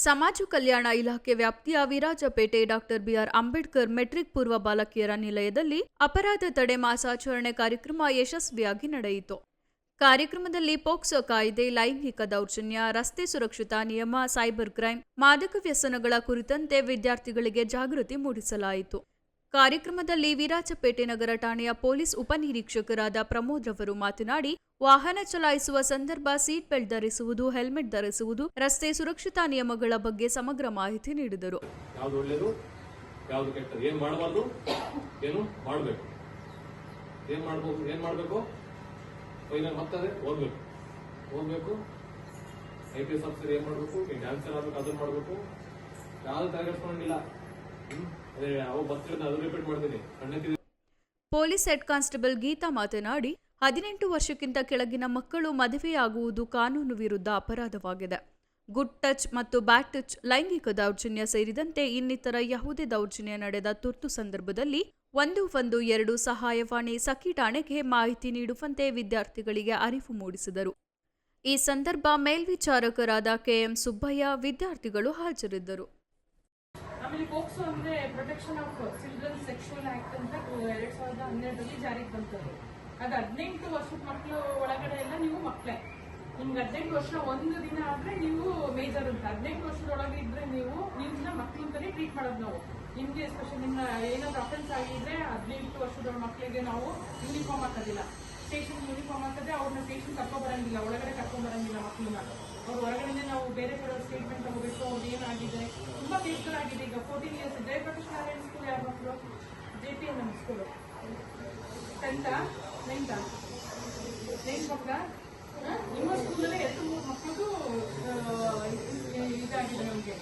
ಸಮಾಜ ಕಲ್ಯಾಣ ಇಲಾಖೆ ವ್ಯಾಪ್ತಿಯ Virajpet doctor BR Ambedkar matric ಪೂರ್ವ ಬಾಲಕಿಯರ ನಿಲಯದಲ್ಲಿ ಅಪರಾಧ ತಡೆ ಮಾಸಾಚರಣೆ ಕಾರ್ಯಕ್ರಮ ಯಶಸ್ವಿಯಾಗಿ ನಡೆಯಿತು. ಕಾರ್ಯಕ್ರಮದಲ್ಲಿ ಪೋಕ್ಸೋ ಕಾಯ್ದೆ, ಲೈಂಗಿಕ ದೌರ್ಜನ್ಯ, ರಸ್ತೆ ಸುರಕ್ಷತಾ ನಿಯಮ, ಸೈಬರ್ ಕ್ರೈಂ, ಮಾದಕ ವ್ಯಸನಗಳ ಕುರಿತಂತೆ ವಿದ್ಯಾರ್ಥಿಗಳಿಗೆ ಜಾಗೃತಿ ಮೂಡಿಸಲಾಯಿತು. ಕಾರ್ಯಕ್ರಮದಲ್ಲಿ ವಿರಾಜಪೇಟೆ ನಗರ ಠಾಣೆಯ ಪೊಲೀಸ್ ಉಪನಿರೀಕ್ಷಕರಾದ ಪ್ರಮೋದ್ ರವರು ಮಾತನಾಡಿ, ವಾಹನ ಚಲಾಯಿಸುವ ಸಂದರ್ಭ ಸೀಟ್ ಬೆಲ್ಟ್ ಧರಿಸುವುದು, ಹೆಲ್ಮೆಟ್ ಧರಿಸುವುದು, ರಸ್ತೆ ಸುರಕ್ಷತಾ ನಿಯಮಗಳ ಬಗ್ಗೆ ಸಮಗ್ರ ಮಾಹಿತಿ ನೀಡಿದರು. ಯಾವುದು ಒಳ್ಳೆಯದು, ಯಾವುದು ಕೆಟ್ಟದ್ದು, ಏನು ಮಾಡಬಾರ್ದು, ಏನು ಮಾಡಬೇಕು, ಏನು ಮಾಡಬೇಕು, ಫೈನಲ್ ಮತ್ತದೇ ಓದಬೇಕು. IPS ಆಫೀಸರ್ ಏನು ಮಾಡಬೇಕು, ಡ್ಯಾನ್ಸರ್ ಆಗಬೇಕು, ಅದನ್ನು ಮಾಡಬೇಕು, ಯಾವ್ದು ತಲೆಗೆಡಿಸ್ಕೊಂಡಿಲ್ಲ. ಅದೇ ಅವು ಬರ್ತಿರೋದು ಅದು ರಿಪೀಟ್ ಮಾಡ್ತೀನಿ. ಪೊಲೀಸ್ ಹೆಡ್ ಕಾನ್ಸ್ಟೇಬಲ್ ಗೀತಾ ಮಾತನಾಡಿ, 18 ವರ್ಷಕ್ಕಿಂತ ಕೆಳಗಿನ ಮಕ್ಕಳು ಮದುವೆಯಾಗುವುದು ಕಾನೂನು ವಿರುದ್ಧ ಅಪರಾಧವಾಗಿದೆ. ಗುಡ್ ಟಚ್ ಮತ್ತು ಬ್ಯಾಡ್ ಟಚ್, ಲೈಂಗಿಕ ದೌರ್ಜನ್ಯ ಸೇರಿದಂತೆ ಇನ್ನಿತರ ಯಾವುದೇ ದೌರ್ಜನ್ಯ ನಡೆದ ತುರ್ತು ಸಂದರ್ಭದಲ್ಲಿ 112 ಸಹಾಯವಾಣಿ ಸಖಿ ಠಾಣೆಗೆ ಮಾಹಿತಿ ನೀಡುವಂತೆ ವಿದ್ಯಾರ್ಥಿಗಳಿಗೆ ಅರಿವು ಮೂಡಿಸಿದರು. ಈ ಸಂದರ್ಭ ಮೇಲ್ವಿಚಾರಕರಾದ KM ಸುಬ್ಬಯ್ಯ, ವಿದ್ಯಾರ್ಥಿಗಳು ಹಾಜರಿದ್ದರು. ಆಮೇಲೆ ಪೋಕ್ಸೋ ಅಂದ್ರೆ protection of children sexual act ಅಂತ 2012ರಲ್ಲಿ ಜಾರಿಗೆ ಬಂತದ್ದು. ಅದು 18 ವರ್ಷದ ಮಕ್ಕಳು ಒಳಗಡೆ ಎಲ್ಲ ನೀವು ಮಕ್ಕಳೇ. ನಿಮ್ಗೆ 18 ವರ್ಷ ಒಂದು ದಿನ ಆದ್ರೆ ನೀವು ಮೇಜರ್ ಅಂತ, 18 ವರ್ಷದೊಳಗೆ ಇದ್ರೆ ನೀವು ಮಕ್ಕಳು ಅಂತಾನೆ ಟ್ರೀಟ್ ಮಾಡೋದು ನಾವು. ನಿಮ್ಗೆ ಎಸ್ಪೆಷಲ್ ನಿಮ್ಮ ಏನಾದ್ರು ಅಫೆನ್ಸ್ ಆಗಿದ್ರೆ 18 ವರ್ಷದೊಳ ಮಕ್ಕಳಿಗೆ ನಾವು ಯೂನಿಫಾರ್ಮ್ ಹಾಕೋದಿಲ್ಲ. ಸ್ಟೇಷನ್ ಯೂನಿಫಾರ್ಮ್ ಹಾಕಿದ್ರೆ ಅವ್ರನ್ನ ಸ್ಟೇಷನ್ ಕರ್ಕೊಂಡ್ಬರಂಗಿಲ್ಲ, ಒಳಗಡೆ ಕರ್ಕೊಂಡ್ಬರಂಗಿಲ್ಲ ಮಕ್ಕಳನ್ನ. ಅವ್ರು ಹೊರಗಡೆ ನಾವು ಬೇರೆ ಕಡೆ ಸ್ಟೇಟ್ಮೆಂಟ್ ತಗೋಬೇಕು. ಅವ್ರು ಏನಾಗಿದೆ, ತುಂಬಾ ಕೇಸ್ಗಳಾಗಿದೆ. ಈಗ 14 ಇಯರ್ಸ್ ಜಯಪ್ರಕಾಶ್ ನಾರಾಯಣ್ ಸ್ಕೂಲ್ ಯಾರ ಮಕ್ಕಳು, JPM ಸ್ಕೂಲು 10th 9th ಮಕ್ಕಳ. ನಿಮ್ಮ ಸ್ಕೂಲಲ್ಲೇ 2-3 ಮಕ್ಕಳಿಗೂ ಇದಾಗಿದೆ ನಮಗೆ.